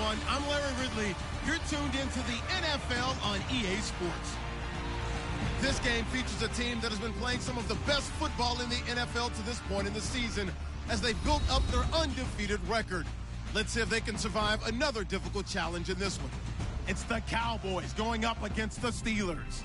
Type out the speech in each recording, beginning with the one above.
everyone. I'm Larry Ridley. You're tuned into the NFL on EA Sports. This game features a team that has been playing some of the best football in the NFL to this point in the season as they built up their undefeated record. Let's see if they can survive another difficult challenge in this one. It's the Cowboys going up against the Steelers.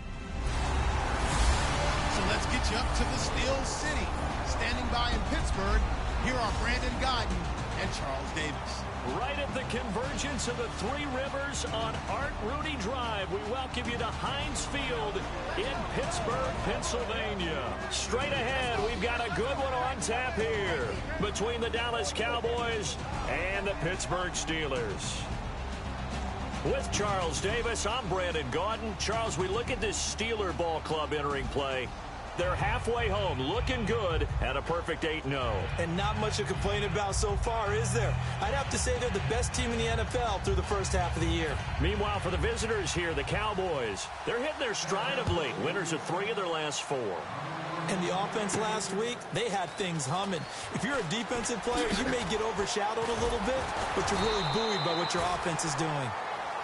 So let's get you up to the Steel City. Standing by in Pittsburgh, here are Brandon Gaudin and Charles Davis. Right at the convergence of the Three Rivers on Art Rooney Drive, we welcome you to Heinz Field in Pittsburgh, Pennsylvania. Straight ahead, we've got a good one on tap here between the Dallas Cowboys and the Pittsburgh Steelers. With Charles Davis, I'm Brandon Gaudin. Charles, we look at this Steeler ball club entering play. They're halfway home, looking good at a perfect 8-0. And not much to complain about so far, is there? I'd have to say they're the best team in the NFL through the first half of the year. Meanwhile, for the visitors here, the Cowboys, they're hitting their stride of late. Winners of 3 of their last 4. And the offense last week, they had things humming. If you're a defensive player, you may get overshadowed a little bit, but you're really buoyed by what your offense is doing.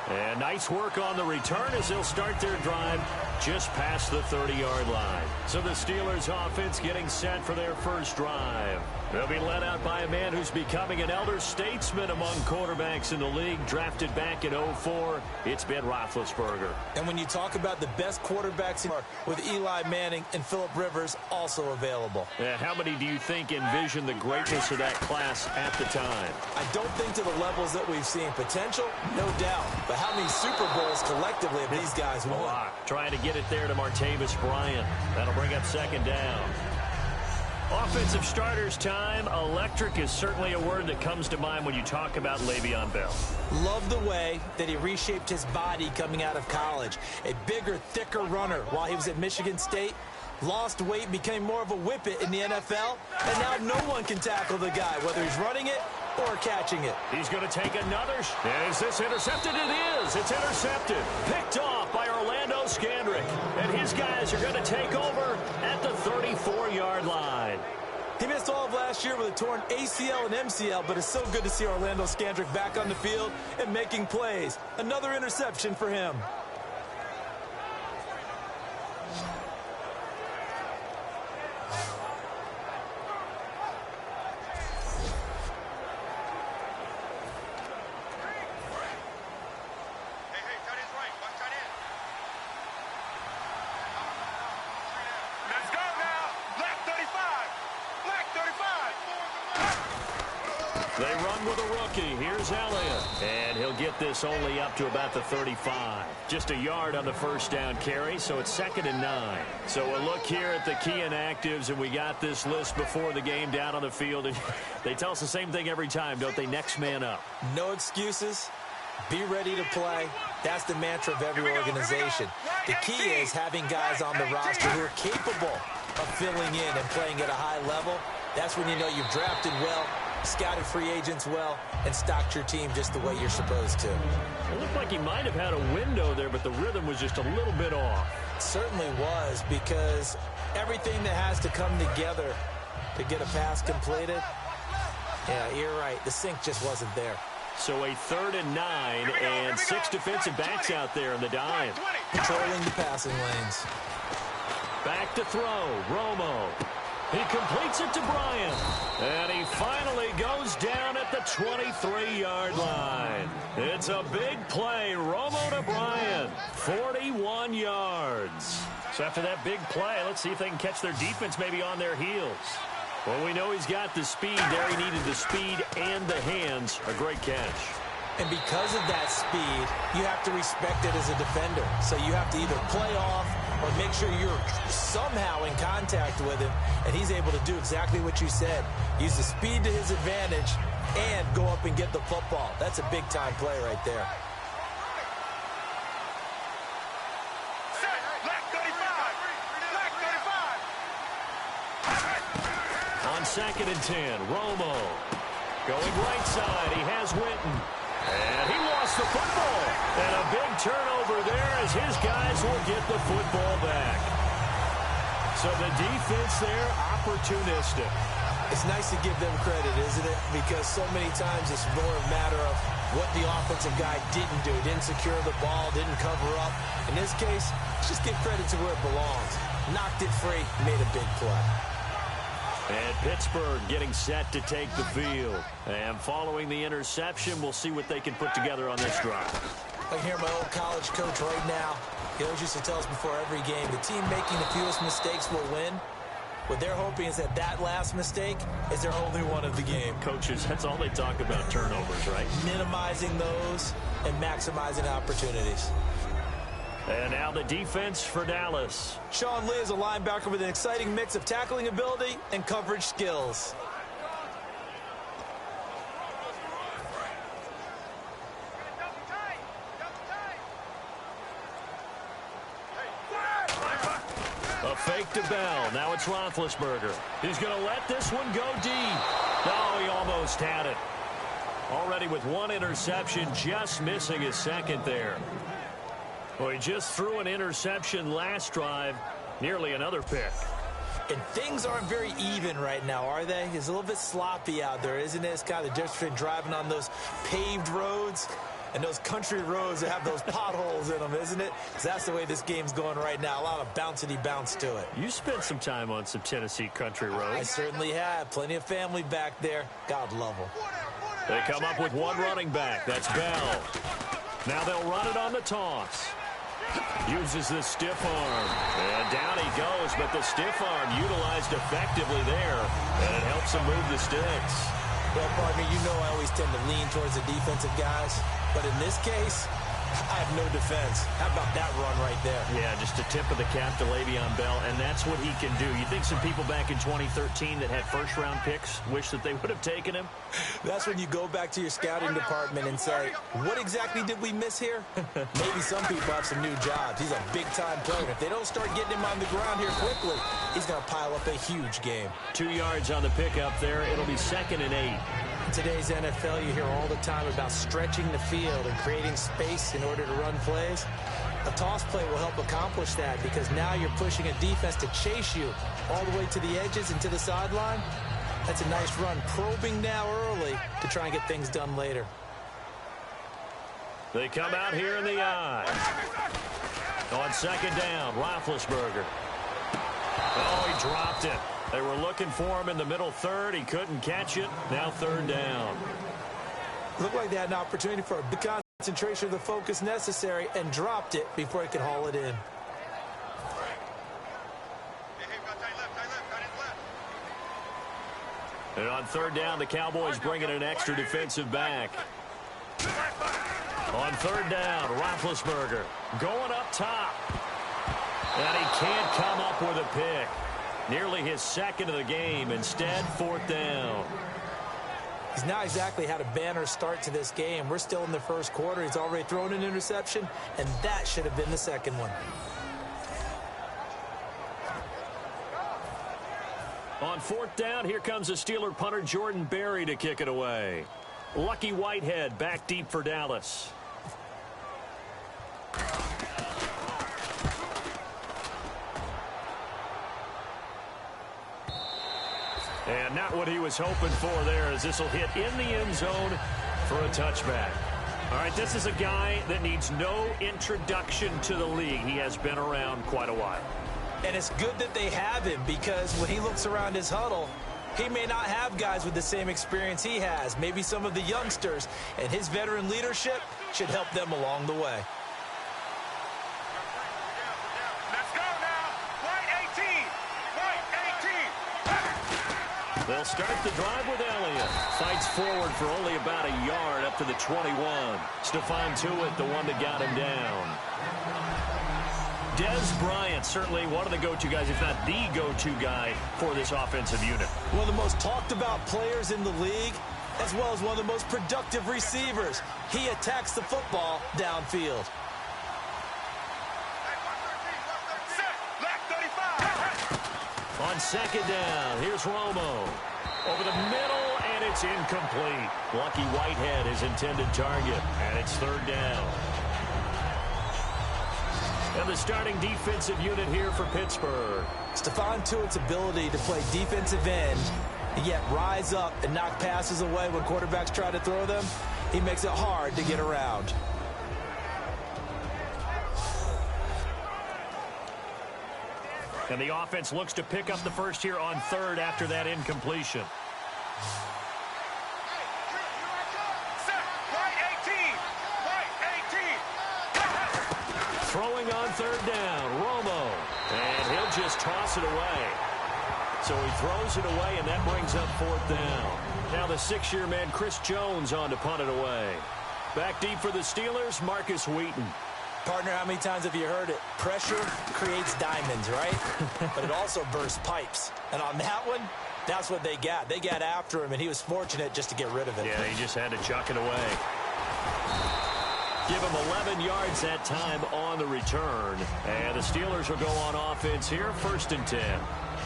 And nice work on the return as they'll start their drive just past the 30-yard line. So the Steelers offense getting set for their first drive. They'll be led out by a man who's becoming an elder statesman among quarterbacks in the league, drafted back in 2004. It's Ben Roethlisberger. And when you talk about the best quarterbacks with Eli Manning and Phillip Rivers also available. How many do you think envision the greatness of that class at the time? I don't think to the levels that we've seen. Potential, no doubt. But how many Super Bowls collectively have these guys won? A lot. Trying to get it there to Martavis Bryant. That'll bring up second down. Offensive starters time. Electric is certainly a word that comes to mind when you talk about Le'Veon Bell. Love the way that he reshaped his body coming out of college. A bigger, thicker runner while he was at Michigan State. Lost weight, became more of a whippet in the NFL. And now no one can tackle the guy, whether he's running it or catching it. He's going to take another. Is this intercepted? It is. It's intercepted. Picked off by Orlando Scandrick. And his guys are going to take over at the 34-yard line. He missed all of last year with a torn ACL and MCL, but it's so good to see Orlando Scandrick back on the field and making plays. Another interception for him. They run with a rookie. Here's Elliott. And he'll get this only up to about the 35. Just a yard on the first down carry, so it's 2nd and 9. So a look here at the key inactives, and we got this list before the game down on the field. And they tell us the same thing every time, don't they? Next man up. No excuses. Be ready to play. That's the mantra of every organization. The key is having guys on the roster who are capable of filling in and playing at a high level. That's when you know you've drafted well, scouted free agents well, and stocked your team just the way you're supposed to. It looked like he might have had a window there, but the rhythm was just a little bit off. It certainly was, because everything that has to come together to get a pass completed, yeah, you're right. The sync just wasn't there. So a 3rd and 9 and 6 defensive backs out there in the dive. Controlling the passing lanes. Back to throw. Romo. He completes it to Bryant. And he finally goes down at the 23-yard line. It's a big play. Romo to Bryant. 41 yards. So after that big play, let's see if they can catch their defense maybe on their heels. Well, we know he's got the speed there. He needed the speed and the hands. A great catch. And because of that speed, you have to respect it as a defender. So you have to either play off or make sure you're somehow in contact with him, and he's able to do exactly what you said. Use the speed to his advantage and go up and get the football. That's a big-time play right there. On 2nd and 10, Romo going right side. He has Witten. And he lost the football. And a big turnover there as his guys will get the football back. So the defense there, opportunistic. It's nice to give them credit, isn't it? Because so many times it's more a matter of what the offensive guy didn't do. Didn't secure the ball, didn't cover up. In this case, just give credit to where it belongs. Knocked it free, made a big play. And Pittsburgh getting set to take the field. And following the interception, we'll see what they can put together on this drive. I can hear my old college coach right now. He always used to tell us before every game, the team making the fewest mistakes will win. What they're hoping is that that last mistake is their only one of the game. Coaches, that's all they talk about, turnovers, right? Minimizing those and maximizing opportunities. And now the defense for Dallas. Sean Lee is a linebacker with an exciting mix of tackling ability and coverage skills. A fake to Bell. Now it's Roethlisberger. He's going to let this one go deep. Oh, he almost had it. Already with one interception, just missing his second there. Well, he just threw an interception last drive, nearly another pick. And things aren't very even right now, are they? It's a little bit sloppy out there, isn't it? It's kind of the difference between driving on those paved roads and those country roads that have those potholes in them, isn't it? Because that's the way this game's going right now. A lot of bouncy bounce to it. You spent some time on some Tennessee country roads. I certainly have. Plenty of family back there. God love them. They come up with one running back. That's Bell. Now they'll run it on the toss. Uses the stiff arm. And down he goes, but the stiff arm utilized effectively there. And it helps him move the sticks. Well, partner, you know I always tend to lean towards the defensive guys. But in this case, I have no defense. How about that run right there? Yeah, just a tip of the cap to Le'Veon Bell, and that's what he can do. You think some people back in 2013 that had first-round picks wish that they would have taken him? That's when you go back to your scouting department and say, what exactly did we miss here? Maybe some people have some new jobs. He's a big-time player. If they don't start getting him on the ground here quickly, he's going to pile up a huge game. 2 yards on the pickup there. It'll be 2nd and 8. In today's NFL, you hear all the time about stretching the field and creating space in order to run plays. A toss play will help accomplish that because now you're pushing a defense to chase you all the way to the edges and to the sideline. That's a nice run, probing now early to try and get things done later. They come out here in the eye. On 2nd down, Roethlisberger. Oh, he dropped it. They were looking for him in the middle third. He couldn't catch it. Now 3rd down. Looked like they had an opportunity for a big concentration of the focus necessary and dropped it before he could haul it in. And on 3rd down, the Cowboys bringing an extra defensive back. On 3rd down, Roethlisberger going up top. And he can't come up with a pick. Nearly his 2nd of the game. Instead, 4th down. He's not exactly had a banner start to this game. We're still in the first quarter. He's already thrown an interception, and that should have been the 2nd one. On 4th down, here comes a Steeler punter, Jordan Berry, to kick it away. Lucky Whitehead back deep for Dallas. And not what he was hoping for there, as this will hit in the end zone for a touchback. All right, this is a guy that needs no introduction to the league. He has been around quite a while. And it's good that they have him because when he looks around his huddle, he may not have guys with the same experience he has. Maybe some of the youngsters, and his veteran leadership should help them along the way. They'll start the drive with Elliott. Fights forward for only about a yard up to the 21. Stephon Tuitt, the one that got him down. Dez Bryant, certainly one of the go-to guys, if not the go-to guy for this offensive unit. One of the most talked about players in the league, as well as one of the most productive receivers. He attacks the football downfield. On 2nd down, here's Romo. Over the middle, and it's incomplete. Lucky Whitehead, his intended target, and it's 3rd down. And the starting defensive unit here for Pittsburgh. Stephon Tuitt's ability to play defensive end and yet rise up and knock passes away when quarterbacks try to throw them he makes it hard to get around. And the offense looks to pick up the first here on third after that incompletion. Throwing on third down, Romo. And he'll just toss it away. So he throws it away, and that brings up fourth down. Now the 6-year man, Chris Jones, on to punt it away. Back deep for the Steelers, Marcus Wheaton. Partner, how many times have you heard it? Pressure creates diamonds, right? But it also bursts pipes. And on that one, that's what they got. They got after him, and he was fortunate just to get rid of it. Yeah, he just had to chuck it away. Give him 11 yards that time on the return. And the Steelers will go on offense here, 1st and 10.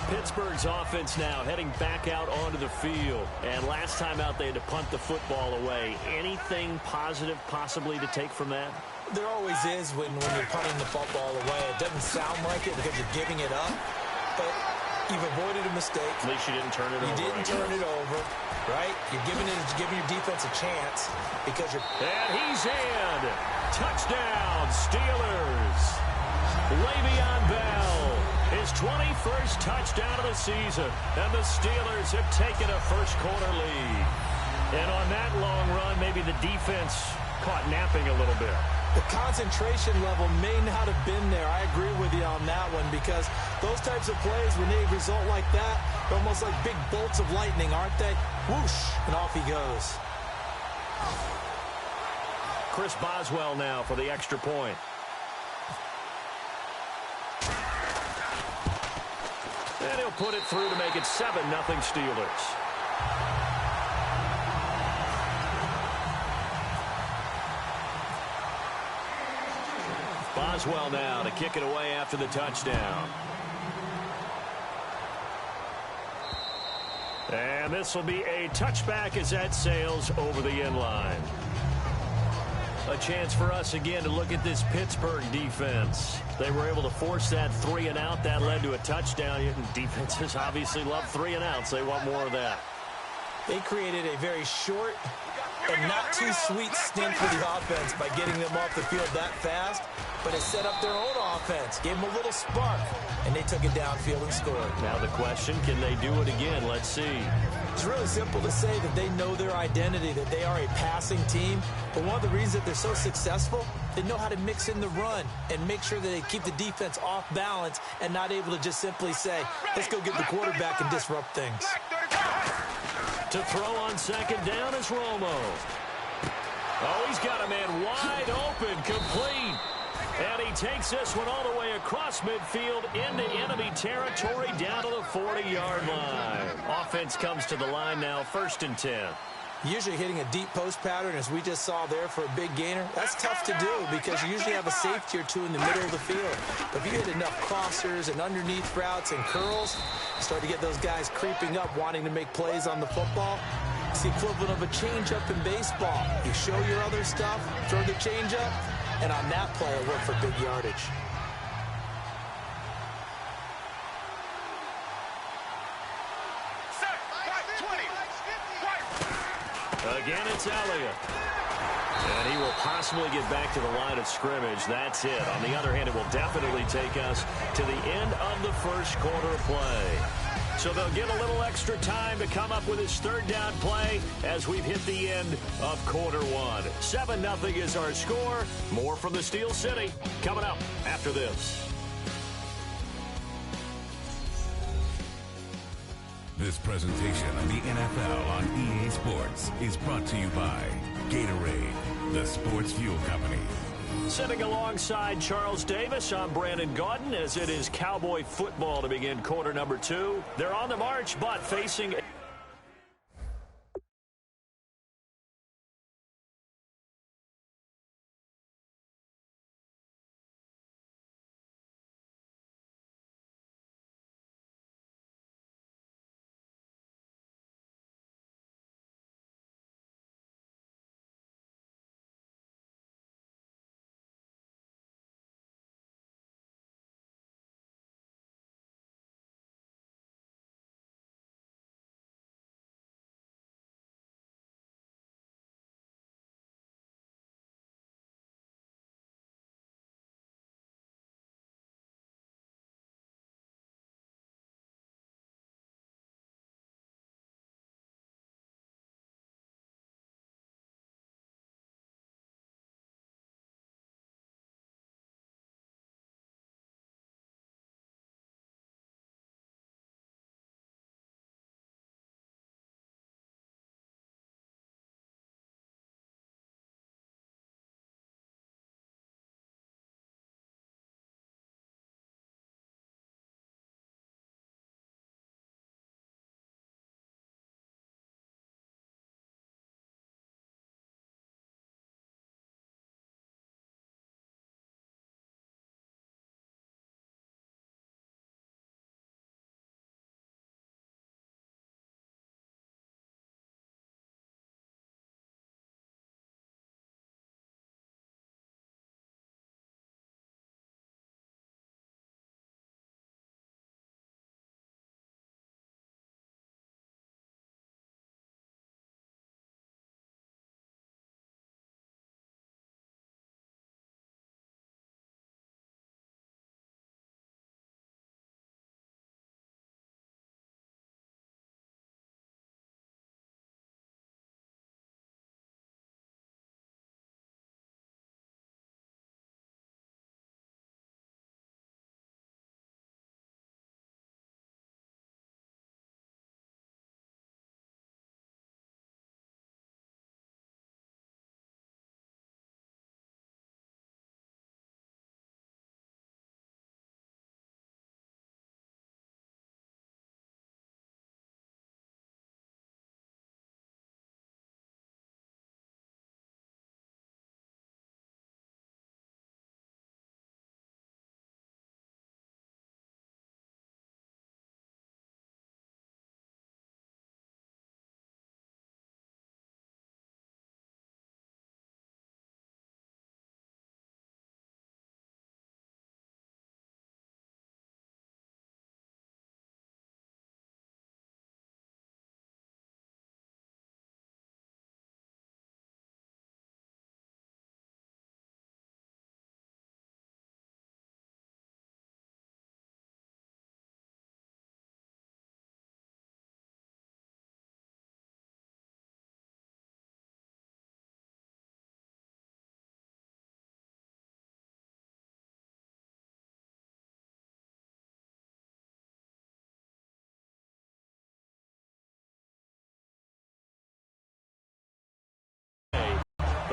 Pittsburgh's offense now heading back out onto the field. And last time out, they had to punt the football away. Anything positive possibly to take from that? There always is when you're punting the football away. It doesn't sound like it because you're giving it up, but you've avoided a mistake. At least you didn't turn it over. You didn't turn it over, right? You're giving your defense a chance because you're... And he's in. Touchdown, Steelers. Le'Veon Bell, his 21st touchdown of the season, and the Steelers have taken a first-quarter lead. And on that long run, maybe the defense caught napping a little bit. The concentration level may not have been there. I agree with you on that one because those types of plays, when they result like that, they're almost like big bolts of lightning, aren't they? Whoosh, and off he goes. Chris Boswell now for the extra point. And he'll put it through to make it 7-0 Steelers. Boswell now to kick it away after the touchdown. And this will be a touchback as that sails over the end line. A chance for us again to look at this Pittsburgh defense. They were able to force that 3-and-out. That led to a touchdown. Defenses obviously love 3-and-outs. They want more of that. They created a very short and not too sweet stint for the offense by getting them off the field that fast, but it set up their own offense, gave them a little spark, and they took it downfield and scored. Now the question, can they do it again? Let's see. It's really simple to say that they know their identity, that they are a passing team, but one of the reasons that they're so successful, they know how to mix in the run and make sure that they keep the defense off balance and not able to just simply say, let's go get the quarterback and disrupt things. To throw on second down is Romo. Oh, he's got a man wide open, complete. And he takes this one all the way across midfield into enemy territory down to the 40-yard line. Offense comes to the line now, 1st and 10. Usually hitting a deep post pattern, as we just saw there for a big gainer, that's tough to do because you usually have a safety or two in the middle of the field. But if you hit enough crossers and underneath routes and curls, start to get those guys creeping up, wanting to make plays on the football. It's the equivalent of a changeup in baseball. You show your other stuff, throw the changeup, and on that play, it worked for big yardage. Again, it's Elliott. And he will possibly get back to the line of scrimmage. That's it. On the other hand, it will definitely take us to the end of the first quarter of play. So they'll get a little extra time to come up with his third down play as we've hit the end of quarter one. 7-0 is our score. More from the Steel City coming up after this. This presentation of the NFL on EA Sports is brought to you by Gatorade, the sports fuel company. Sitting alongside Charles Davis, I'm Brandon Gaudin as it is Cowboy football to begin quarter number 2. They're on the march, but facing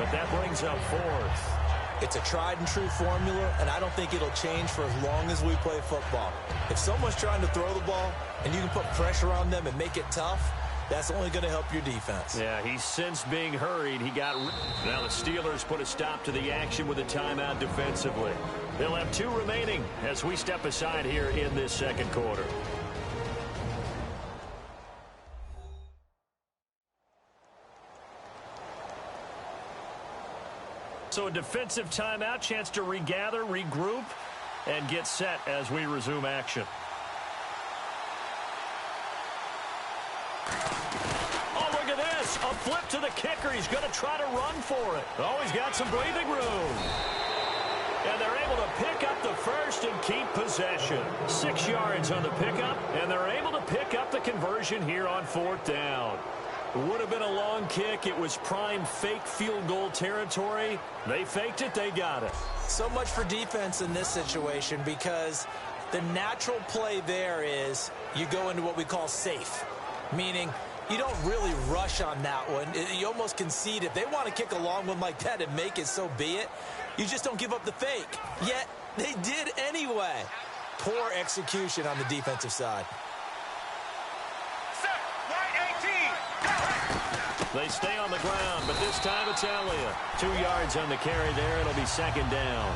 but that brings up fourth. It's a tried-and-true formula, and I don't think it'll change for as long as we play football. If someone's trying to throw the ball and you can put pressure on them and make it tough, that's only going to help your defense. Yeah, he's since being hurried. Now the Steelers put a stop to the action with a timeout defensively. They'll have 2 remaining as we step aside here in this second quarter. So a defensive timeout, chance to regather, regroup, and get set as we resume action. Oh, look at this. A flip to the kicker. He's going to try to run for it. Oh, he's got some breathing room. And they're able to pick up the first and keep possession. 6 yards on the pickup, and they're able to pick up the conversion here on 4th down. It would have been a long kick. It was prime fake field goal territory. They faked it. They got it. So much for defense in this situation because the natural play there is you go into what we call safe, meaning you don't really rush on that one. You almost concede. If they want to kick a long one like that and make it, so be it. You just don't give up the fake. Yet they did anyway. Poor execution on the defensive side. They stay on the ground, but this time it's Elliott. 2 yards on the carry there. It'll be 2nd down.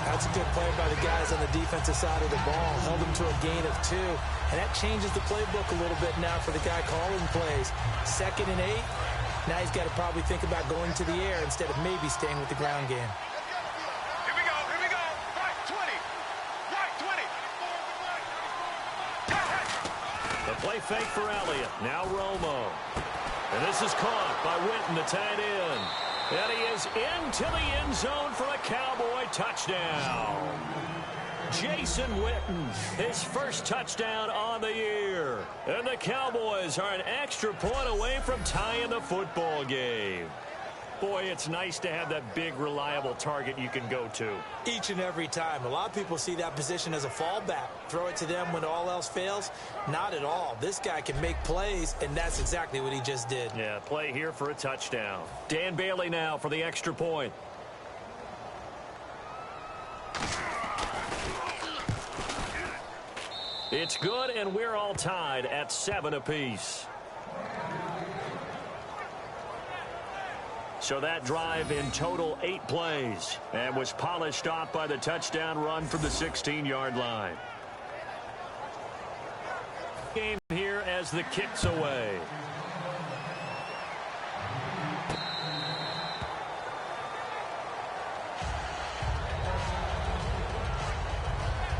That's a good play by the guys on the defensive side of the ball. Held them to a gain of 2. And that changes the playbook a little bit now for the guy calling plays. 2nd and 8. Now he's got to probably think about going to the air instead of maybe staying with the ground game. Here we go. Right 20. Right 20. The play fake for Elliott. Now Romo. And this is caught by Witten, the tight end. And he is into the end zone for a Cowboy touchdown. Jason Witten, his first touchdown on the year. And the Cowboys are an extra point away from tying the football game. Boy, it's nice to have that big, reliable target you can go to. Each and every time. A lot of people see that position as a fallback. Throw it to them when all else fails. Not at all. This guy can make plays, and that's exactly what he just did. Yeah, play here for a touchdown. Dan Bailey now for the extra point. It's good, and we're all tied at 7 apiece. So that drive in total 8 plays and was polished off by the touchdown run from the 16-yard line. Game here as the kick's away.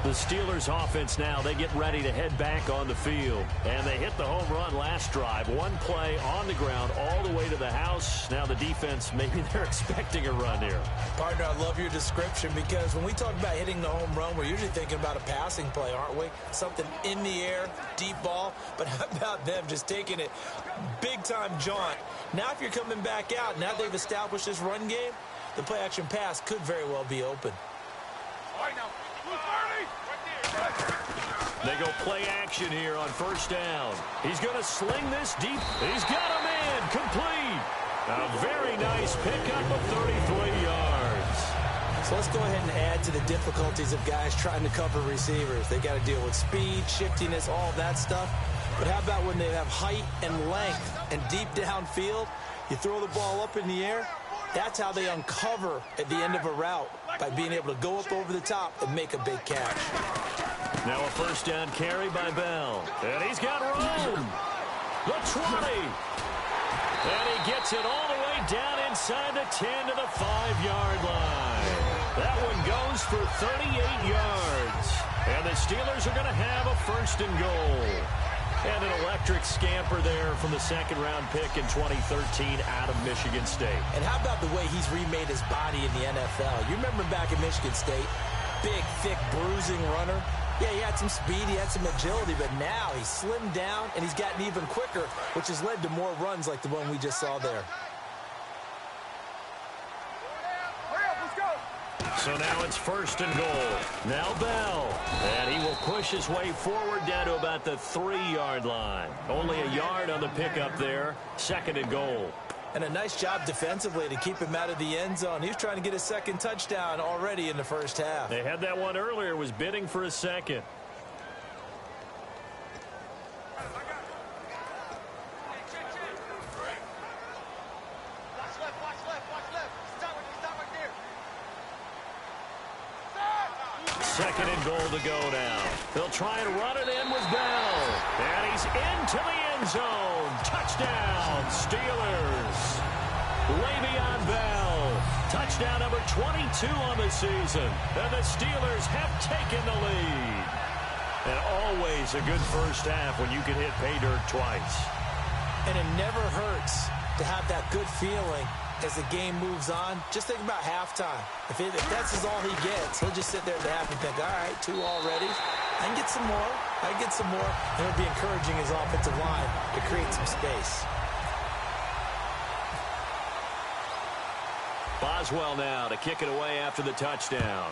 The Steelers offense now, they get ready to head back on the field. And they hit the home run last drive. 1 play on the ground all the way to the house. Now the defense, maybe they're expecting a run here. Partner, I love your description because when we talk about hitting the home run, we're usually thinking about a passing play, aren't we? Something in the air, deep ball. But how about them just taking it big-time jaunt? Now if you're coming back out, now they've established this run game, the play-action pass could very well be open. All right, now. They go play action here on 1st down. He's going to sling this deep. He's got him in. Complete. A very nice pickup of 33 yards. So let's go ahead and add to the difficulties of guys trying to cover receivers. They got to deal with speed, shiftiness, all that stuff. But how about when they have height and length and deep downfield? You throw the ball up in the air. That's how they uncover at the end of a route, by being able to go up over the top and make a big catch. Now a 1st down carry by Bell. And he's got room. The 20. And he gets it all the way down inside the 10 to the 5-yard line. That one goes for 38 yards. And the Steelers are going to have a 1st and goal. And an electric scamper there from the 2nd-round pick in 2013 out of Michigan State. And how about the way he's remade his body in the NFL? You remember back at Michigan State, big, thick, bruising runner. Yeah, he had some speed, he had some agility, but now he's slimmed down and he's gotten even quicker, which has led to more runs like the one we just saw there. So now it's 1st and goal. Now Bell. And he will push his way forward down to about the 3-yard line. Only a yard on the pickup there. 2nd and goal. And a nice job defensively to keep him out of the end zone. He was trying to get a second touchdown already in the first half. They had that one earlier, was bidding for a second. Second and goal to go now. They'll try and run it in with Bell. And he's into the end zone. Touchdown, Steelers. Le'Veon Bell. Touchdown number 22 on the season. And the Steelers have taken the lead. And always a good first half when you can hit pay dirt twice. And it never hurts to have that good feeling as the game moves on. Just think about halftime. If that's all he gets, he'll just sit there at the half and think, all right, 2 already. I can get some more. I can get some more. And it'll be encouraging his offensive line to create some space. Boswell now to kick it away after the touchdown.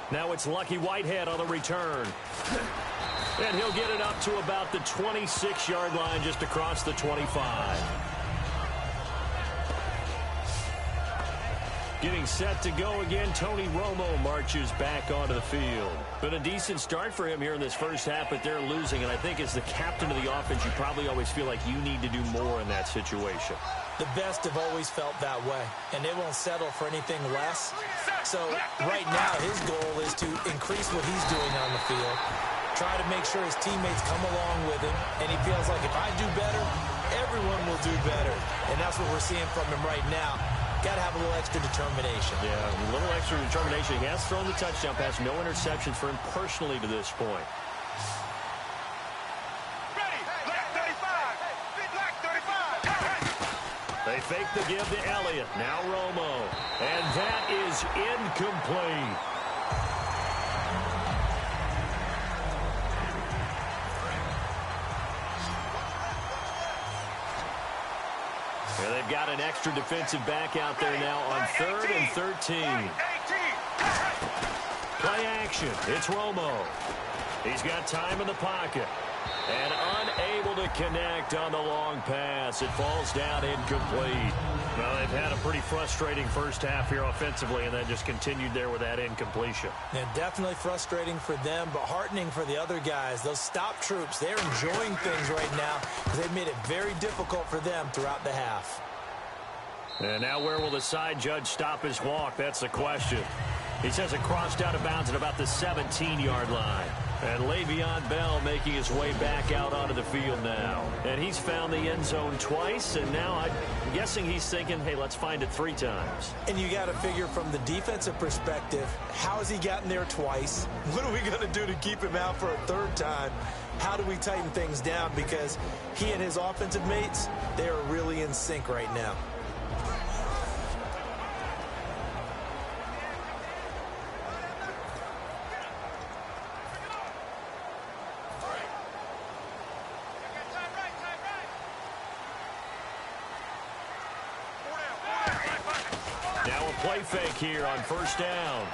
Now it's Lucky Whitehead on the return. And he'll get it up to about the 26-yard line, just across the 25. Getting set to go again, Tony Romo marches back onto the field. Been a decent start for him here in this first half, but they're losing. And I think as the captain of the offense, you probably always feel like you need to do more in that situation. The best have always felt that way, and they won't settle for anything less. So right now his goal is to increase what he's doing on the field, try to make sure his teammates come along with him, and he feels like if I do better, everyone will do better. And that's what we're seeing from him right now. Got to have a little extra determination. Yeah, a little extra determination. He has thrown the touchdown pass. No interceptions for him personally to this point. Ready, black 35, black 35. They fake the give to Elliott. Now Romo. And that is incomplete. And they've got an extra defensive back out there now on 3rd and 13. Play action. It's Romo. He's got time in the pocket. And unable to connect on the long pass. It falls down incomplete. Well, they've had a pretty frustrating first half here offensively, and then just continued there with that incompletion. And definitely frustrating for them, but heartening for the other guys. Those stop troops, they're enjoying things right now because they've made it very difficult for them throughout the half. And now where will the side judge stop his walk? That's the question. He says it crossed out of bounds at about the 17-yard line. And Le'Veon Bell making his way back out onto the field now. And he's found the end zone twice, and now I'm guessing he's thinking, hey, let's find it 3 times. And you got to figure from the defensive perspective, how has he gotten there twice? What are we going to do to keep him out for a 3rd time? How do we tighten things down? Because he and his offensive mates, they are really in sync right now. Play fake here on 1st down.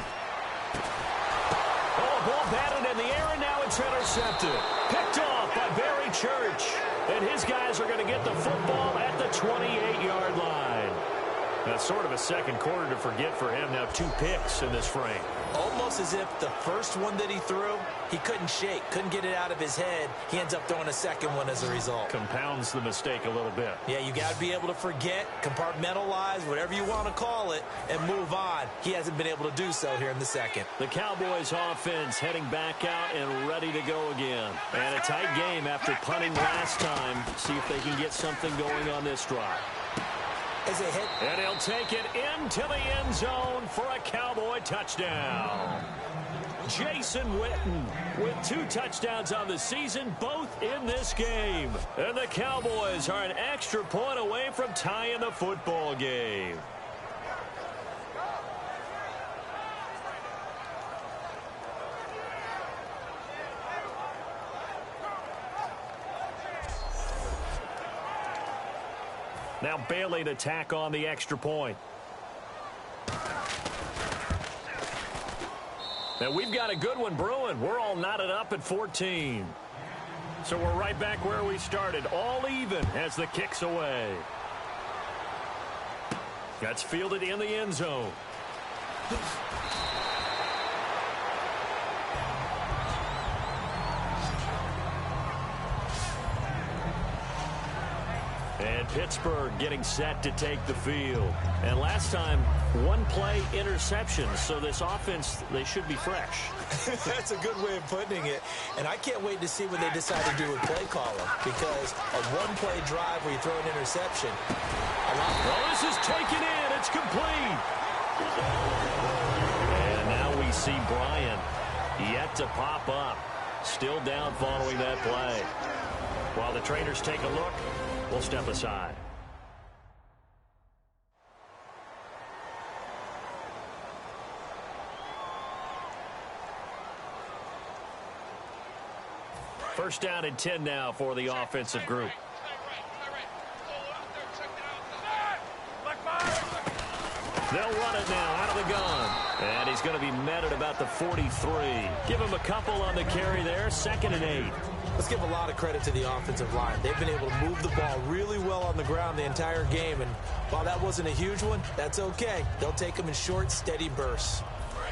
Oh, ball batted in the air, and now it's intercepted. Picked off by Barry Church. And his guys are going to get the football at the 28-yard line. That's sort of a second quarter to forget for him. Now 2 picks in this frame. Almost as if the first one that he threw, he couldn't shake, couldn't get it out of his head. He ends up throwing a second one as a result. Compounds the mistake a little bit. Yeah, you got to be able to forget, compartmentalize, whatever you want to call it, and move on. He hasn't been able to do so here in the second. The Cowboys offense heading back out and ready to go again. And a tight game after punting last time. See if they can get something going on this drive. And he'll take it into the end zone for a Cowboy touchdown. Jason Witten with 2 touchdowns on the season, both in this game. And the Cowboys are an extra point away from tying the football game. Now Bailey to tack on the extra point. Now we've got a good one brewing. We're all knotted up at 14. So we're right back where we started, all even as the kick's away. That's fielded in the end zone. And Pittsburgh getting set to take the field. And last time, one play interception. So this offense, they should be fresh. That's a good way of putting it. And I can't wait to see what they decide to do with play calling. Because a one-play drive where you throw an interception. Well, this is taken in. It's complete. And now we see Bryant yet to pop up. Still down following that play. While the trainers take a look, we'll step aside. First down and 10 now for the offensive group. They'll run it now out of the gun. And he's going to be met at about the 43. Give him a couple on the carry there. 2nd and 8. Let's give a lot of credit to the offensive line. They've been able to move the ball really well on the ground the entire game. And while that wasn't a huge one, that's okay. They'll take them in short, steady bursts.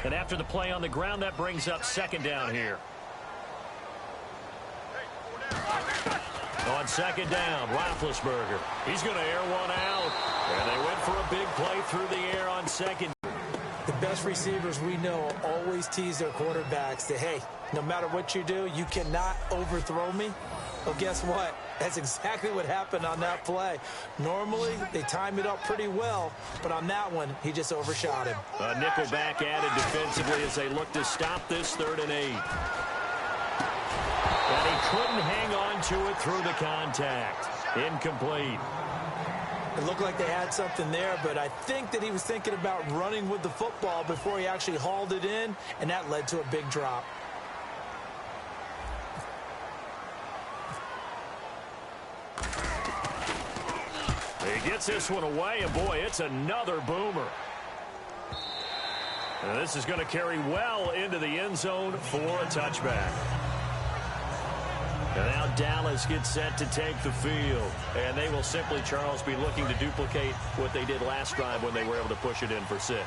And after the play on the ground, that brings up 2nd down here. On 2nd down, Roethlisberger. He's going to air one out. And they went for a big play through the air on 2nd. The best receivers we know always tease their quarterbacks that, hey, no matter what you do, you cannot overthrow me. Well, guess what? That's exactly what happened on that play. Normally, they time it up pretty well, but on that one, he just overshot him. A nickel back added defensively as they look to stop this 3rd and 8. And he couldn't hang on to it through the contact. Incomplete. It looked like they had something there, but I think that he was thinking about running with the football before he actually hauled it in, and that led to a big drop. He gets this one away, and boy, it's another boomer. And this is going to carry well into the end zone for a touchback. And now Dallas gets set to take the field. And they will simply, Charles, be looking to duplicate what they did last drive when they were able to push it in for 6.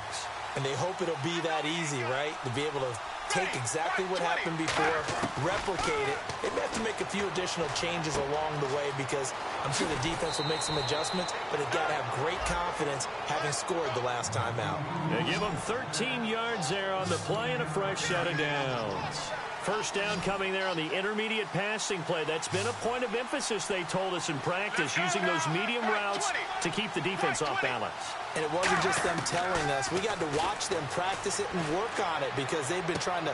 And they hope it'll be that easy, right? To be able to take exactly what happened before, replicate it. They may have to make a few additional changes along the way because I'm sure the defense will make some adjustments, but they've got to have great confidence having scored the last time out. They give them 13 yards there on the play and a fresh set of downs. First down coming there on the intermediate passing play. That's been a point of emphasis, they told us in practice, using those medium routes to keep the defense off balance. And it wasn't just them telling us. We got to watch them practice it and work on it because they've been trying to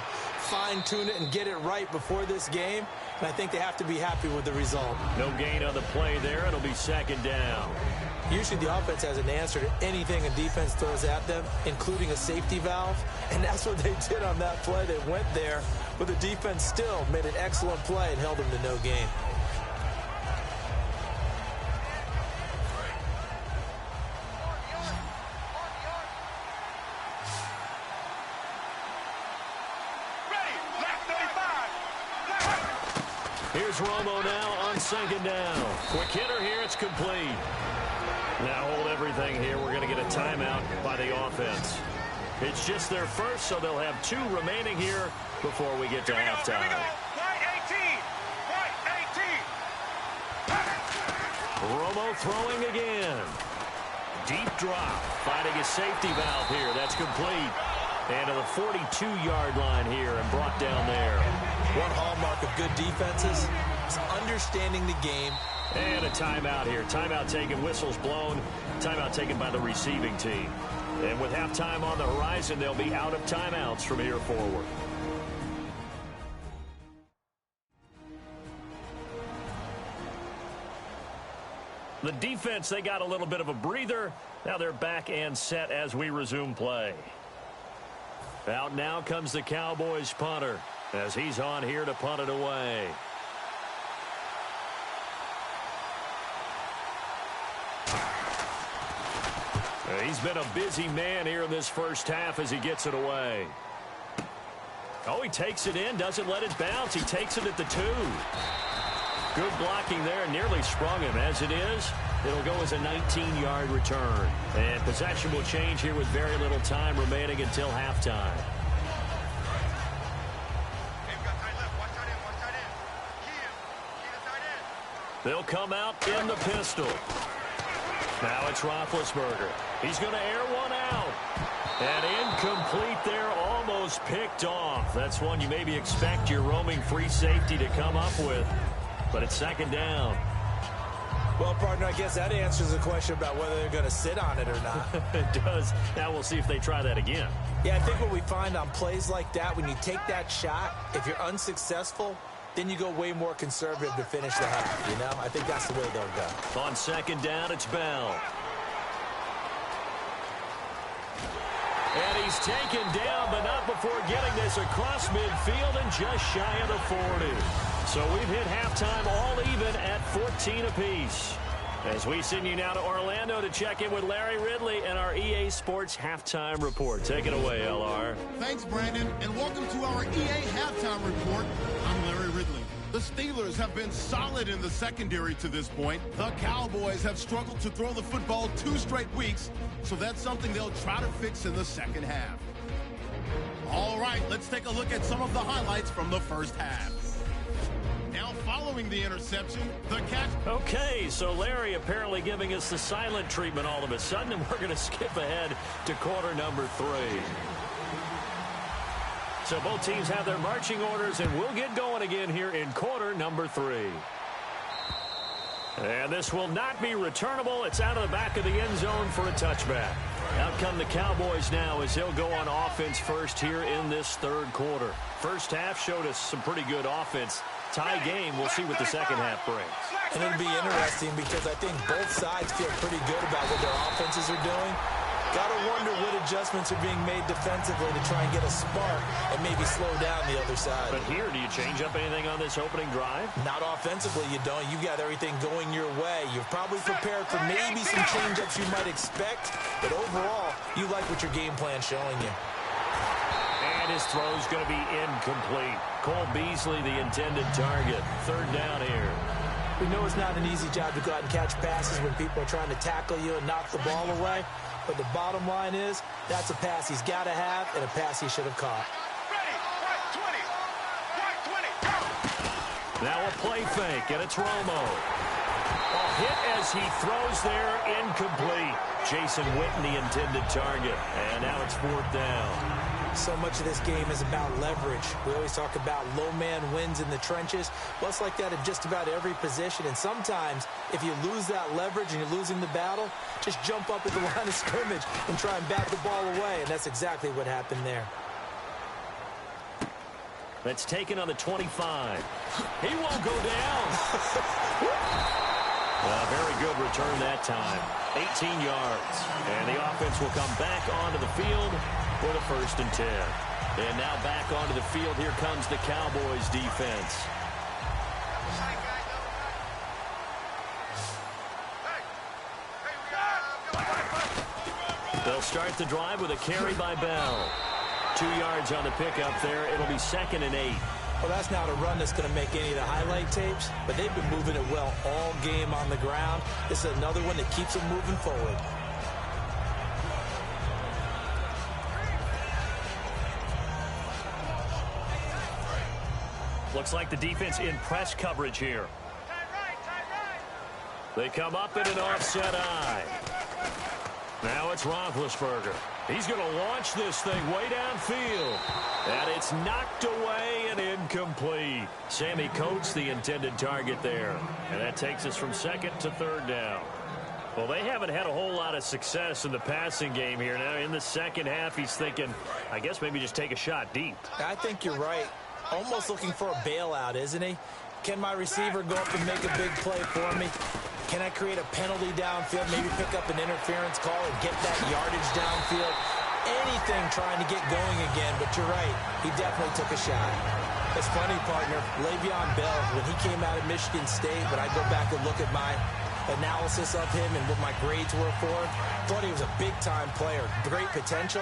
fine-tune it and get it right before this game. And I think they have to be happy with the result. No gain on the play there. It'll be 2nd down. Usually the offense has an answer to anything a defense throws at them, including a safety valve. And that's what they did on that play. They went there, but the defense still made an excellent play and held them to no gain. Here's Romo now on 2nd down. Quick hitter here. It's complete. Now hold everything here. We're going to get a timeout by the offense. It's just their first, so they'll have 2 remaining here before we get to halftime. Romo throwing again. Deep drop. Finding a safety valve here. That's complete. And to the 42-yard line here and brought down there. One hallmark of good defenses is understanding the game. And a timeout here. Timeout taken, whistles blown. Timeout taken by the receiving team. And with halftime on the horizon, they'll be out of timeouts from here forward. The defense, they got a little bit of a breather. Now they're back and set as we resume play. Out now comes the Cowboys punter as he's on here to punt it away. He's been a busy man here in this first half as he gets it away. Oh, he takes it in, doesn't let it bounce. He takes it at the 2. Good blocking there. Nearly sprung him. As it is, it'll go as a 19-yard return. And possession will change here with very little time remaining until halftime. They'll come out in the pistol. Now it's Roethlisberger. He's going to air one out. And incomplete there, almost picked off. That's one you maybe expect your roaming free safety to come up with. But it's second down. Well, partner, I guess that answers the question about whether they're going to sit on it or not. It does. Now we'll see if they try that again. Yeah, I think what we find on plays like that, when you take that shot, if you're unsuccessful, then you go way more conservative to finish the half, you know? I think that's the way they'll go. On second down, it's Bell. And he's taken down, but not before getting this across midfield and just shy of the 40. So we've hit halftime all even at 14 apiece. As we send you now to Orlando to check in with Larry Ridley and our EA Sports Halftime Report. Take it away, LR. Thanks, Brandon, and welcome to our EA Halftime Report. I'm Larry Ridley. The Steelers have been solid in the secondary to this point. The Cowboys have struggled to throw the football 2 straight weeks, so that's something they'll try to fix in the second half. All right, let's take a look at some of the highlights from the first half. Now following the interception, the catch. Okay, so Larry apparently giving us the silent treatment all of a sudden, and we're going to skip ahead to quarter number 3. So both teams have their marching orders, and we'll get going again here in quarter number 3. And this will not be returnable. It's out of the back of the end zone for a touchback. Out come the Cowboys now as they'll go on offense first here in this third quarter. First half showed us some pretty good offense. Tie game, we'll see what the second half brings. And it'll be interesting because I think both sides feel pretty good about what their offenses are doing. Got to wonder what adjustments are being made defensively to try and get a spark and maybe slow down the other side. But here, do you change up anything on this opening drive? Not offensively, you don't. You got everything going your way. You're probably prepared for maybe some change-ups you might expect, but overall, you like what your game plan's showing you. And his throw's going to be incomplete. Cole Beasley, the intended target. Third down here. We know it's not an easy job to go out and catch passes when people are trying to tackle you and knock the ball away. But the bottom line is, that's a pass he's got to have and a pass he should have caught. Now a play fake, and it's Romo. A hit as he throws there, incomplete. Jason Witten, the intended target. And now it's fourth down. So much of this game is about leverage. We always talk about low man wins in the trenches. Well, it's like that at just about every position. And sometimes, if you lose that leverage and you're losing the battle, just jump up at the line of scrimmage and try and bat the ball away. And that's exactly what happened there. That's taken on the 25. He won't go down. A very good return that time. 18 yards. And the offense will come back onto the field for the 1st and 10. And now back onto the field. Here comes the Cowboys defense. They'll start the drive with a carry by Bell. 2 yards on the pickup there. It'll be 2nd and 8. Well, that's not a run that's going to make any of the highlight tapes, but they've been moving it well all game on the ground. This is another one that keeps them moving forward. Looks like the defense in press coverage here. They come up in an offset eye. Now it's Roethlisberger. He's going to launch this thing way downfield. And it's knocked away and incomplete. Sammy Coates, the intended target there. And that takes us from 2nd to 3rd down. Well, they haven't had a whole lot of success in the passing game here. Now, in the second half, he's thinking, I guess maybe just take a shot deep. I think you're right. Almost looking for a bailout, isn't he? Can my receiver go up and make a big play for me? Can I create a penalty downfield, maybe pick up an interference call and get that yardage downfield? Anything trying to get going again, but you're right. He definitely took a shot. It's funny, partner. Le'Veon Bell, when he came out of Michigan State, when I go back and look at my analysis of him and what my grades were for him, thought he was a big-time player, great potential.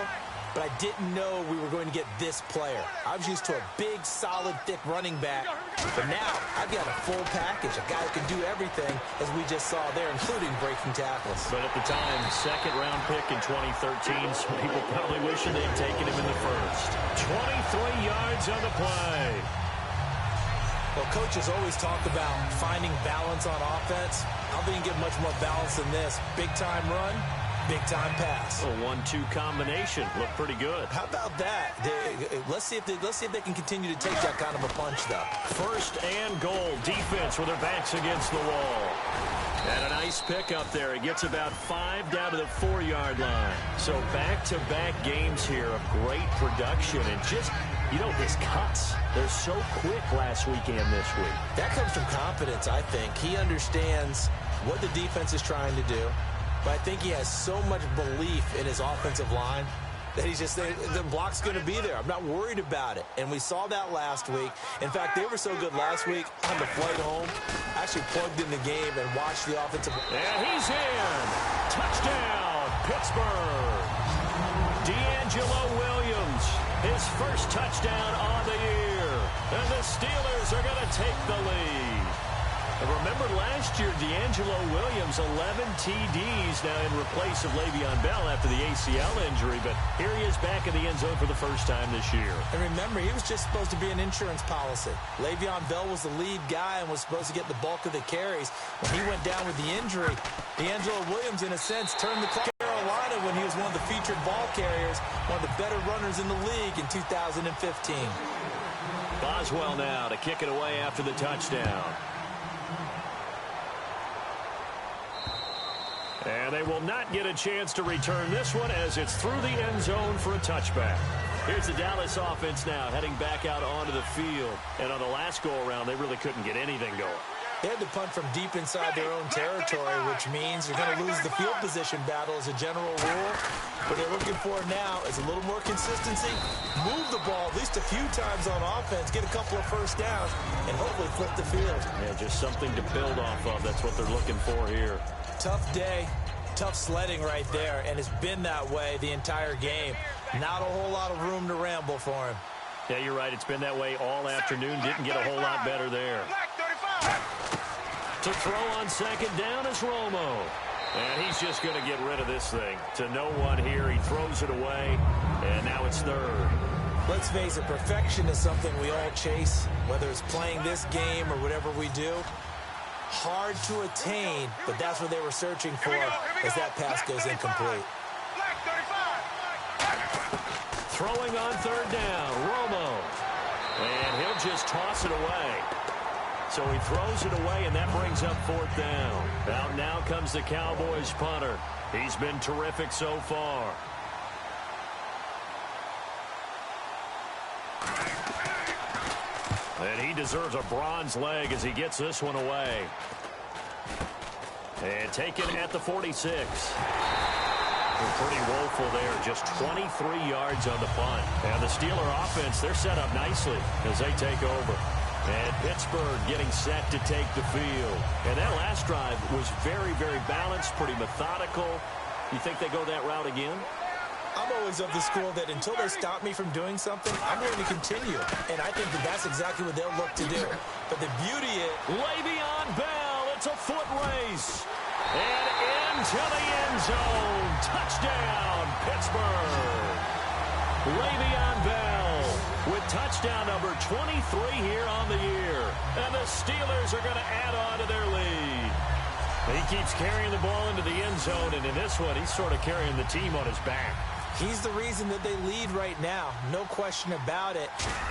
but I didn't know we were going to get this player. I was used to a big, solid, thick running back, but now I've got a full package, a guy who can do everything, as we just saw there, including breaking tackles. But at the time, second-round pick in 2013, some people probably wishing they'd taken him in the first. 23 yards on the play. Well, coaches always talk about finding balance on offense. I don't think you get much more balance than this. Big-time run, big-time pass. A 1-2 combination. Looked pretty good. How about that? Let's see if they can continue to take that kind of a punch, though. First and goal. Defense with their backs against the wall. And a nice pick up there. He gets about 5 down to the 4-yard line. So back-to-back games here of great production. And just, his cuts, they're so quick last week and this week. That comes from confidence, I think. He understands what the defense is trying to do. But I think he has so much belief in his offensive line that he's just saying, the block's going to be there. I'm not worried about it. And we saw that last week. In fact, they were so good last week on the flight home. I actually plugged in the game and watched the offensive. And he's in. Touchdown, Pittsburgh. D'Angelo Williams, his first touchdown on the year. And the Steelers are going to take the lead. Remember last year, D'Angelo Williams, 11 TDs now in replace of Le'Veon Bell after the ACL injury. But here he is back in the end zone for the first time this year. And remember, he was just supposed to be an insurance policy. Le'Veon Bell was the lead guy and was supposed to get the bulk of the carries. When he went down with the injury, D'Angelo Williams, in a sense, turned the clock. Carolina when he was one of the featured ball carriers, one of the better runners in the league in 2015. Boswell now to kick it away after the touchdown. And they will not get a chance to return this one as it's through the end zone for a touchback. Here's the Dallas offense now heading back out onto the field. And on the last go-around, they really couldn't get anything going. They had to punt from deep inside their own territory, which means they're going to lose the field position battle as a general rule. What they're looking for now is a little more consistency, move the ball at least a few times on offense, get a couple of first downs, and hopefully flip the field. Yeah, just something to build off of. That's what they're looking for here. Tough day, tough sledding right there, and it's been that way the entire game. Not a whole lot of room to ramble for him. Yeah, you're right. It's been that way all afternoon. Didn't get a whole lot better there. To throw on second down is Romo. And he's just going to get rid of this thing. To no one here. He throws it away. And now it's third. Let's face it, perfection is something we all chase, whether it's playing this game or whatever we do. Hard to attain, but that's what they were searching for as that pass goes incomplete. Throwing on third down, Romo. And he'll just toss it away. So he throws it away, and that brings up fourth down. Out now comes the Cowboys punter. He's been terrific so far. And he deserves a bronze leg as he gets this one away. And taken at the 46. Pretty woeful there. Just 23 yards on the punt. And the Steeler offense, they're set up nicely as they take over. And Pittsburgh getting set to take the field. And that last drive was very, very balanced, pretty methodical. You think they go that route again? I'm always of the school that until they stop me from doing something, I'm going to continue. And I think that that's exactly what they'll look to do. But the beauty is... Le'Veon Bell, it's a foot race. And into the end zone. Touchdown, Pittsburgh. Le'Veon Bell with touchdown number 23 here on the year. And the Steelers are going to add on to their lead. He keeps carrying the ball into the end zone, and in this one, he's sort of carrying the team on his back. He's the reason that they lead right now. No question about it.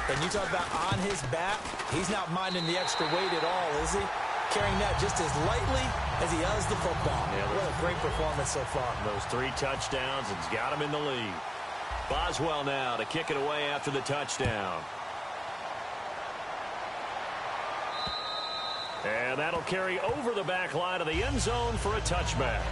And you talk about on his back, he's not minding the extra weight at all, is he? Carrying that just as lightly as he does the football. Yeah, what a great performance so far. Those 3 touchdowns, it's got him in the lead. Boswell now to kick it away after the touchdown. And that'll carry over the back line of the end zone for a touchback.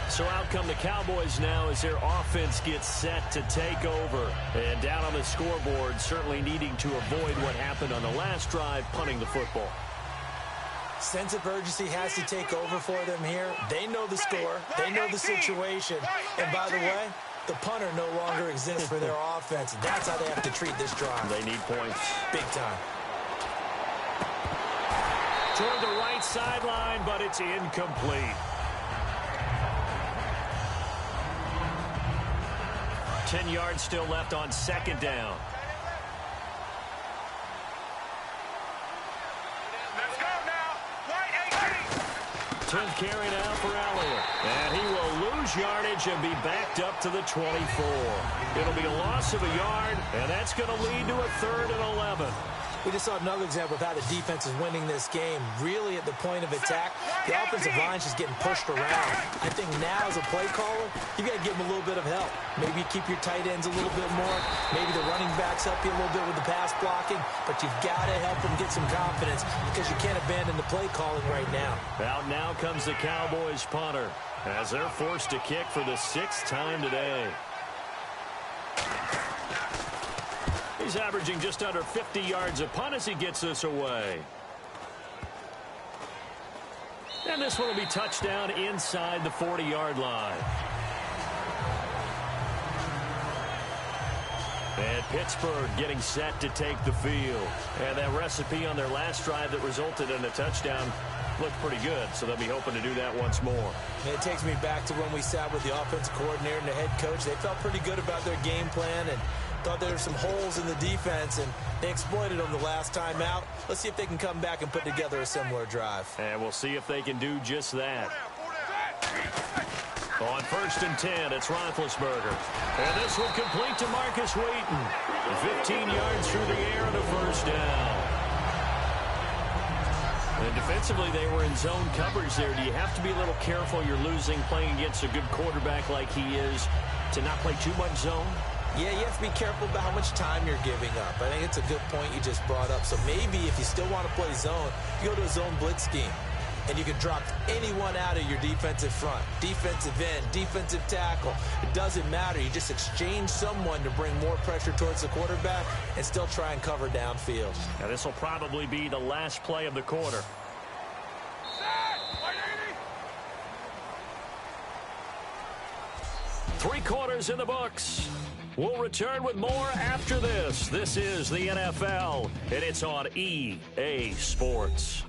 So out come the Cowboys now as their offense gets set to take over. And down on the scoreboard, certainly needing to avoid what happened on the last drive, punting the football. Sense of urgency has to take over for them here. They know the score. They know the situation. And by the way, The punter no longer exists for their offense. That's how they have to treat this drive. They need points. Big time. Toward the right sideline, but it's incomplete. 10 yards still left on second down. Let's go now. White 18. 10th carry now for Elliott. And he will lose yardage and be backed up to the 24. It'll be a loss of a yard, and that's going to lead to a 3rd and 11. We just saw another example of how the defense is winning this game. Really at the point of attack, the offensive line's just getting pushed around. I think now as a play caller, you got to give them a little bit of help. Maybe keep your tight ends a little bit more. Maybe the running backs help you a little bit with the pass blocking. But you've got to help them get some confidence because you can't abandon the play calling right now. Out now comes the Cowboys punter as they're forced to kick for the 6th time today. He's averaging just under 50 yards a punt as he gets this away. And this one will be touchdown inside the 40-yard line. And Pittsburgh getting set to take the field. And that recipe on their last drive that resulted in a touchdown looked pretty good, so they'll be hoping to do that once more. And it takes me back to when we sat with the offensive coordinator and the head coach. They felt pretty good about their game plan and thought there were some holes in the defense, and they exploited them the last time out. Let's see if they can come back and put together a similar drive. And we'll see if they can do just that. On 1st and 10, it's Roethlisberger. And this one complete to Marcus Wheaton. 15 yards through the air and a 1st down. And defensively, they were in zone coverage there. Do you have to be a little careful? You're losing playing against a good quarterback like he is to not play too much zone? Yeah, you have to be careful about how much time you're giving up. I think it's a good point you just brought up. So maybe if you still want to play zone, you go to a zone blitz scheme. And you can drop anyone out of your defensive front. Defensive end, defensive tackle. It doesn't matter. You just exchange someone to bring more pressure towards the quarterback and still try and cover downfield. Now this will probably be the last play of the quarter. 3 quarters in the books. We'll return with more after this. This is the NFL, and it's on EA Sports.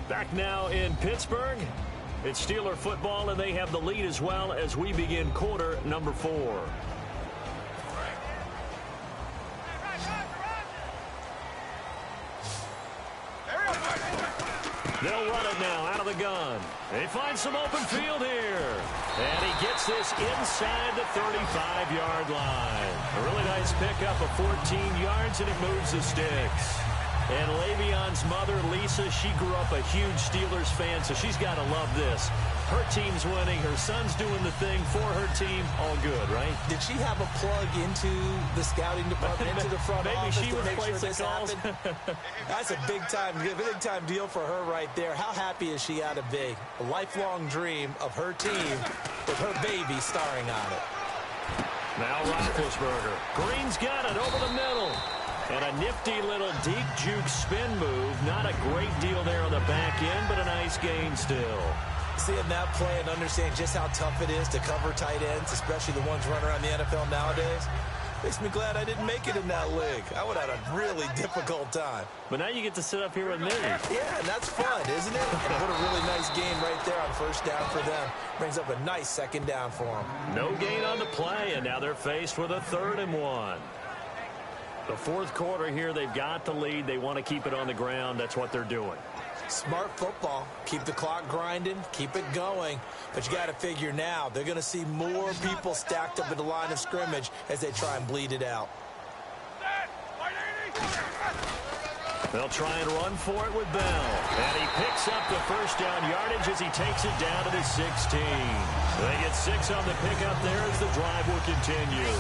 Back now in Pittsburgh. It's Steeler football, and they have the lead as well as we begin quarter number 4. They'll run it now out of the gun. They find some open field here. And he gets this inside the 35-yard line. A really nice pickup of 14 yards, and it moves the sticks. And Le'Veon's mother, Lisa, she grew up a huge Steelers fan, so she's got to love this. Her team's winning. Her son's doing the thing for her team. All good, right? Did she have a plug into the scouting department, into the front office Maybe she would make sure place this the calls. happened? That's a big-time deal for her right there. How happy is she out of big? A lifelong dream of her team with her baby starring on it. Now Roethlisberger. Green's got it over the middle. And a nifty little deep juke spin move. Not a great deal there on the back end, but a nice gain still. Seeing that play and understanding just how tough it is to cover tight ends, especially the ones running around the NFL nowadays, makes me glad I didn't make it in that league. I would have had a really difficult time. But now you get to sit up here with me. Yeah, and that's fun, isn't it? And what a really nice game right there on 1st down for them. Brings up a nice 2nd down for them. No gain on the play, and now they're faced with a 3rd and 1. The 4th quarter here, they've got the lead. They want to keep it on the ground. That's what they're doing. Smart football. Keep the clock grinding. Keep it going. But you got to figure now, they're going to see more people stacked up at the line of scrimmage as they try and bleed it out. They'll try and run for it with Bell. And he picks up the 1st down yardage as he takes it down to the 16. They get 6 on the pickup there as the drive will continue.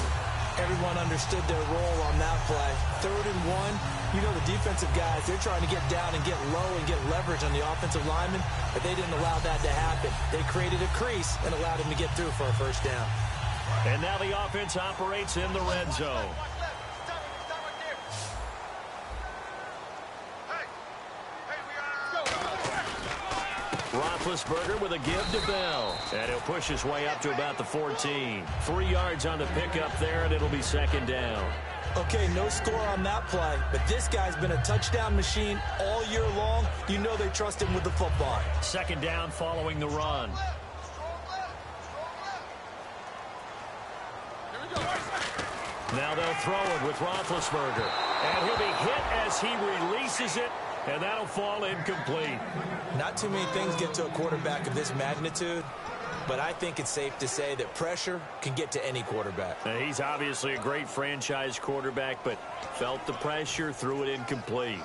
Everyone understood their role on that play. 3rd and 1. You know the defensive guys, they're trying to get down and get low and get leverage on the offensive linemen, but they didn't allow that to happen. They created a crease and allowed him to get through for a 1st down. And now the offense operates in the red zone. Roethlisberger with a give to Bell. And he'll push his way up to about the 14. 3 yards on the pickup there, and it'll be second down. Okay, no score on that play, but this guy's been a touchdown machine all year long. You know they trust him with the football. Second down following the run. Now they'll throw it with Roethlisberger. And he'll be hit as he releases it, and that'll fall incomplete. Not too many things get to a quarterback of this magnitude, but I think it's safe to say that pressure can get to any quarterback. Now, he's obviously a great franchise quarterback, but felt the pressure, threw it incomplete.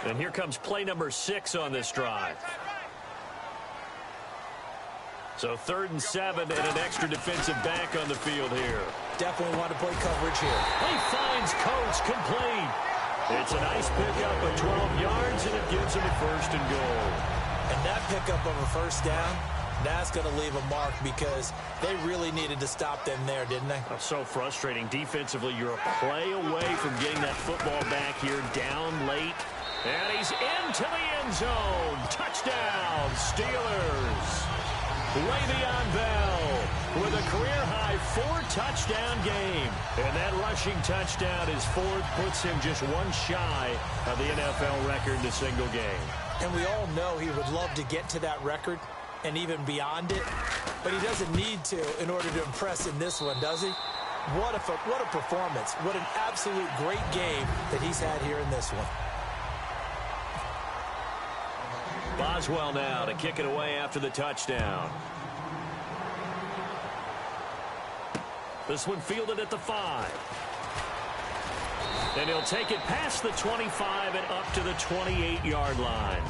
And here comes play number 6 on this drive. So 3rd and 7 and an extra defensive back on the field here. Definitely want to play coverage here. He finds Coates complete. It's a nice pickup of 12 yards, and it gives him a 1st and goal. And that pickup of a 1st down, that's going to leave a mark because they really needed to stop them there, didn't they? Oh, so frustrating. Defensively, you're a play away from getting that football back here, down late. And he's into the end zone. Touchdown, Steelers. Le'Veon Bell with a career-high 4-touchdown game. And that rushing touchdown, his 4th, puts him just one shy of the NFL record in a single game. And we all know he would love to get to that record and even beyond it, but he doesn't need to in order to impress in this one, does he? What a performance. What an absolute great game that he's had here in this one. Boswell now to kick it away after the touchdown. This one fielded at the 5. And he'll take it past the 25 and up to the 28-yard line.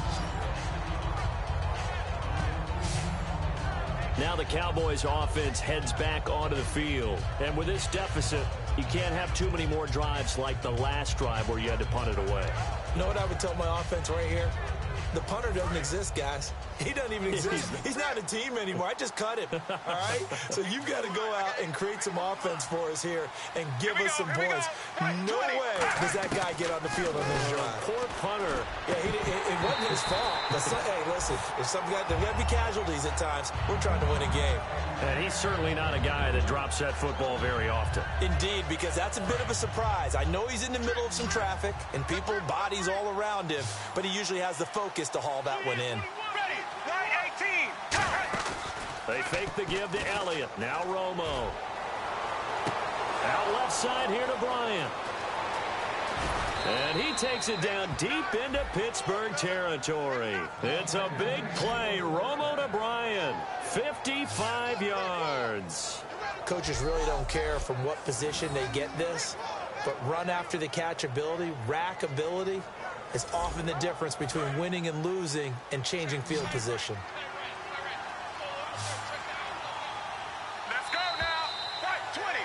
Now the Cowboys offense heads back onto the field. And with this deficit, you can't have too many more drives like the last drive where you had to punt it away. You know what I would tell my offense right here? The punter doesn't exist, guys. He doesn't even exist. He's not a team anymore. I just cut him, all right? So you've got to go out and create some offense for us here and give us some points. No way does that guy get on the field on this drive. Poor punter. Yeah, it wasn't his fault. Hey, listen, if there got to be casualties at times, we're trying to win a game. And he's certainly not a guy that drops that football very often. Indeed, because that's a bit of a surprise. I know he's in the middle of some traffic and people, bodies all around him, but he usually has the focus to haul that one in. Ready, line 18. They fake the give to Elliott. Now Romo. Out left side here to Bryant. And he takes it down deep into Pittsburgh territory. It's a big play. Romo to Bryant. 55 yards. Coaches really don't care from what position they get this, but run after the catch ability, rack ability, is often the difference between winning and losing and changing field position. Let's go now. 20.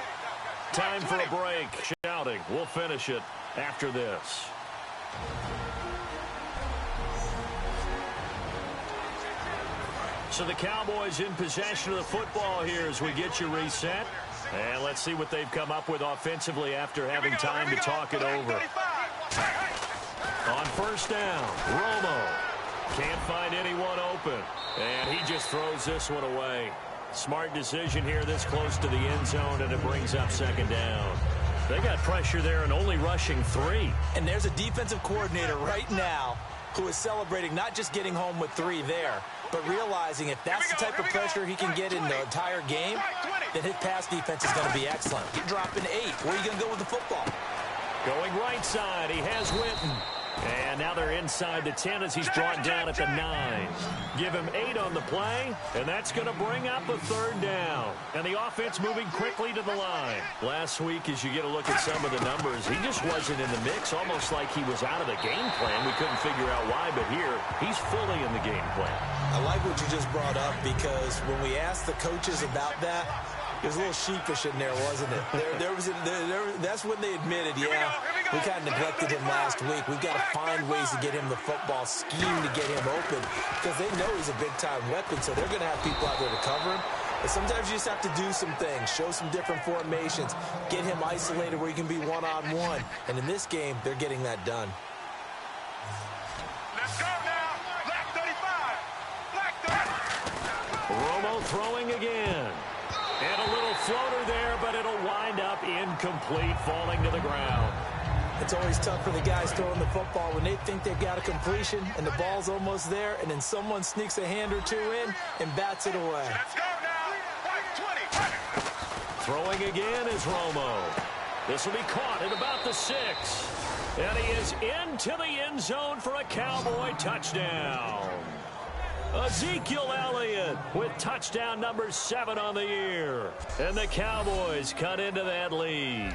Time for a break. Shouting. We'll finish it after this. So the Cowboys in possession of the football here as we get you reset. And let's see what they've come up with offensively after having time to talk it over. On 1st down, Romo can't find anyone open. And he just throws this one away. Smart decision here this close to the end zone, and it brings up 2nd down. They got pressure there and only rushing 3. And there's a defensive coordinator right now who is celebrating not just getting home with 3 there, but realizing if that's the type of pressure he can get in the entire game, then his pass defense is going to be excellent. You're dropping 8. Where are you going to go with the football? Going right side, he has Witten. And now they're inside the 10 as he's brought down at the 9. Give him 8 on the play, and that's going to bring up a 3rd down. And the offense moving quickly to the line. Last week, as you get a look at some of the numbers, he just wasn't in the mix, almost like he was out of the game plan. We couldn't figure out why, but here, he's fully in the game plan. I like what you just brought up because when we asked the coaches about that, it was a little sheepish in there, wasn't it? That's when they admitted, yeah, we kind of neglected him last week. We've got to find ways to get him the football, scheme to get him open because they know he's a big-time weapon, so they're going to have people out there to cover him. But sometimes you just have to do some things, show some different formations, get him isolated where he can be one-on-one. And in this game, they're getting that done. Let's go now. Black 35. Black Romo throwing again. And a little floater there, but it'll wind up incomplete, falling to the ground. It's always tough for the guys throwing the football when they think they've got a completion and the ball's almost there, and then someone sneaks a hand or two in and bats it away. Let's go now. 20. Throwing again is Romo. This will be caught at about the 6. And he is into the end zone for a Cowboy touchdown. Ezekiel Elliott with touchdown number 7 on the year. And the Cowboys cut into that lead.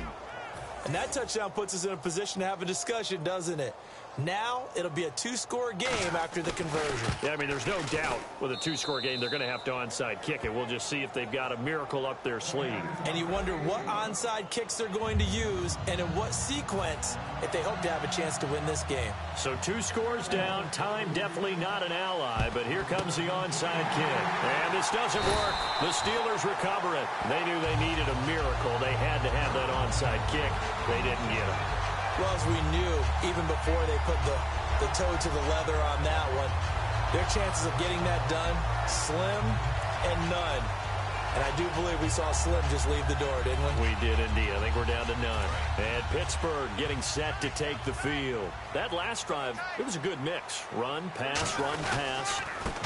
And that touchdown puts us in a position to have a discussion, doesn't it? Now it'll be a 2-score game after the conversion. Yeah, I mean, there's no doubt with a 2-score game they're going to have to onside kick it. We'll just see if they've got a miracle up their sleeve. And you wonder what onside kicks they're going to use and in what sequence if they hope to have a chance to win this game. So 2 scores down. Time definitely not an ally, but here comes the onside kick. And this doesn't work. The Steelers recover it. They knew they needed a miracle. They had to have that onside kick. They didn't get it. Well, as we knew, even before they put the toe to the leather on that one, their chances of getting that done, slim and none. And I do believe we saw Slim just leave the door, didn't we? We did indeed. I think we're down to none. And Pittsburgh getting set to take the field. That last drive, it was a good mix. Run, pass,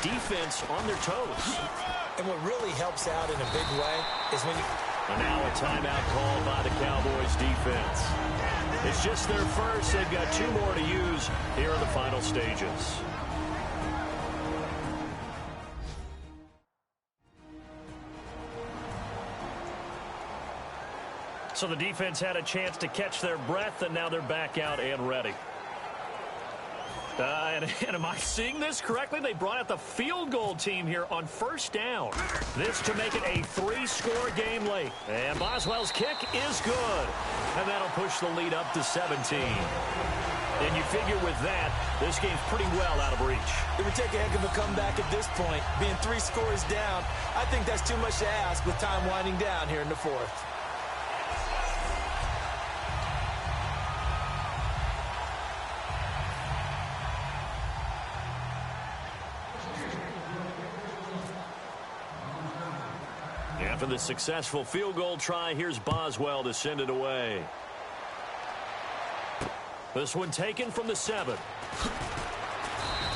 defense on their toes. And what really helps out in a big way is when you... And now a timeout called by the Cowboys defense. It's just their first. They've got 2 more to use here in the final stages. So the defense had a chance to catch their breath, and now they're back out and ready. And am I seeing this correctly? They brought out the field goal team here on first down. This to make it a 3-score game late. And Boswell's kick is good. And that'll push the lead up to 17. And you figure with that, this game's pretty well out of reach. It would take a heck of a comeback at this point. Being 3 scores down, I think that's too much to ask with time winding down here in the 4th. After the successful field goal try, here's Boswell to send it away. This one taken from the 7.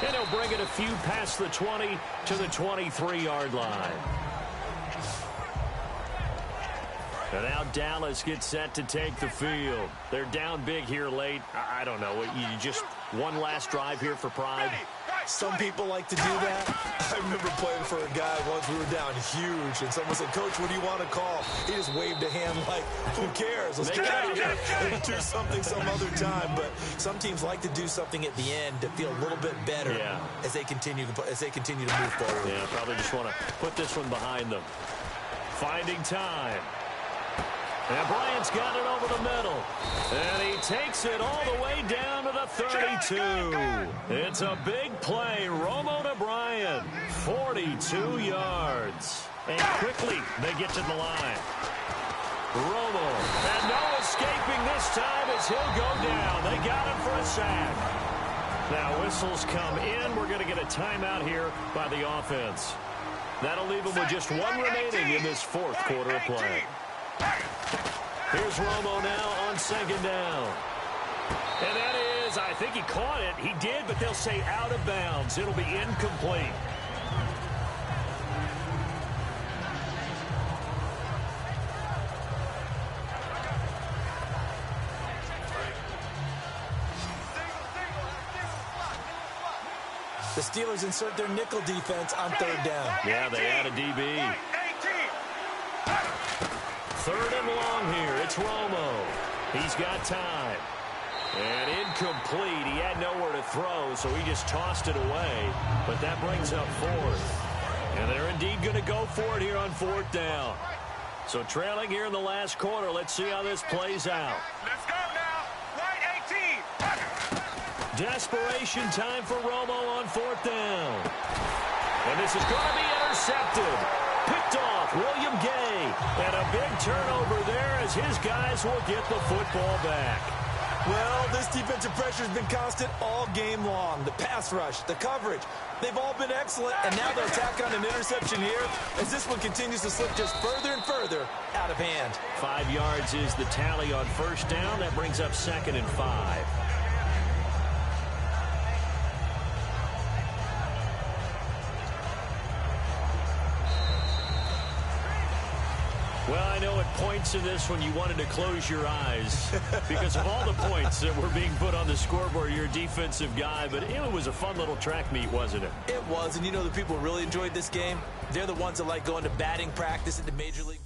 And he'll bring it a few past the 20 to the 23-yard line. And now Dallas gets set to take the field. They're down big here late. I don't know. You just one last drive here for pride. Some people like to do that. I remember playing for a guy once. We were down huge, and someone said, "Coach, what do you want to call?" He just waved a hand like, "Who cares? Let's get out of here and do something some other time." But some teams like to do something at the end to feel a little bit better as they continue to move forward. Yeah, probably just want to put this one behind them. Finding time. And Bryant's got it over the middle. And he takes it all the way down to the 32. It's a big play. Romo to Bryant. 42 yards. And quickly they get to the line. Romo. And no escaping this time as he'll go down. They got him for a sack. Now whistles come in. We're going to get a timeout here by the offense. That'll leave them with just 1 remaining in this 4th quarter of play. Here's Romo now on 2nd down. And that is, I think he caught it. He did, but they'll say out of bounds. It'll be incomplete. The Steelers insert their nickel defense on 3rd down. Yeah, they add a DB. 3rd and long here. It's Romo. He's got time. And incomplete. He had nowhere to throw, so he just tossed it away. But that brings up 4th. And they're indeed going to go for it here on 4th down. So trailing here in the last quarter. Let's see how this plays out. Let's go now. Right 18. Desperation time for Romo on 4th down. And this is going to be intercepted. Picked off William Gay. And a big turnover there as his guys will get the football back. Well, this defensive pressure has been constant all game long. The pass rush, the coverage, They've all been excellent, and now they'll tack on an interception here as this one continues to slip just further and further out of hand. 5 yards is the tally on first down. That brings up 2nd and 5. Well, I know at points in this one you wanted to close your eyes because of all the points that were being put on the scoreboard. You're a defensive guy, but it was a fun little track meet, wasn't it? It was, and you know the people who really enjoyed this game? They're the ones that like going to batting practice at the Major League.